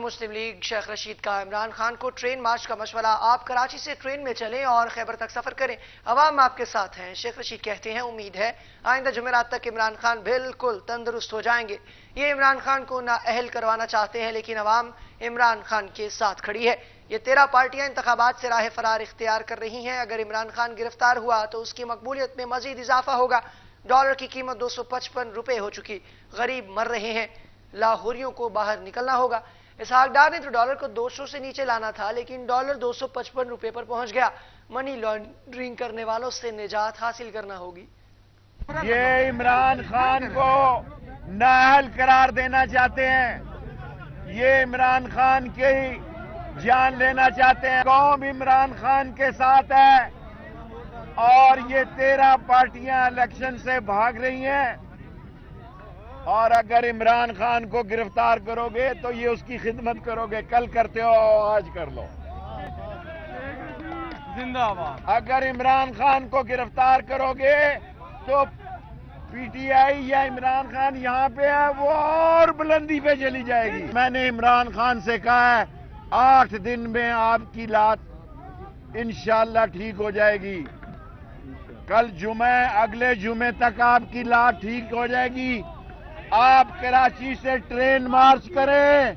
مسلم league Sheikh Rashid کا عمران خان کو train March کا مشورہ، آپ کراچی سے ٹرین میں چلیں اور خیبر تک سفر کریں، عوام آپ کے ساتھ ہیں۔ شیخ رشید کہتے ہیں امید ہے آئندہ جمعرات تک عمران خان بالکل تندرست ہو جائیں گے۔ یہ عمران خان کو نااہل کروانا چاہتے ہیں لیکن عوام عمران خان کے ساتھ کھڑی ہے۔ یہ 13 پارٹیاں انتخابات سے راہ فرار اختیار کر رہی ہیں۔ اگر عمران خان گرفتار ہوا تو اس کی مقبولیت میں مزید اضافہ ہوگا۔ ڈالر کی قیمت 255 روپے ہو چکی، غریب مر رہے ہیں، لاہوریوں کو باہر نکلنا ہوگا۔ اسحاق ڈار نے تو ڈالر کو 200 سے نیچے لانا تھا لیکن ڈالر 255 روپے پر پہنچ گیا۔ منی لانڈرنگ کرنے والوں سے نجات حاصل کرنا ہوگی۔ یہ عمران خان کو نااہل قرار دینا چاہتے ہیں، یہ عمران خان کی جان لینا چاہتے ہیں۔ قوم عمران خان کے ساتھ ہے اور یہ 13 پارٹیاں الیکشن سے بھاگ رہی ہیں، اور اگر عمران خان کو گرفتار کرو گے تو یہ اس کی خدمت کرو گے، کل کرتے ہو آج کر لو۔ زندہ باد۔ اگر عمران خان کو گرفتار کرو گے تو پی ٹی آئی یا عمران خان یہاں پہ ہے وہ اور بلندی پہ چلی جائے گی۔ میں نے عمران خان سے کہا ہے 8 دن میں آپ کی لات انشاءاللہ ٹھیک ہو جائے گی، کل جمعہ اگلے جمعے تک آپ کی لات ٹھیک ہو جائے گی۔ آپ کراچی سے ٹرین مارچ کریں،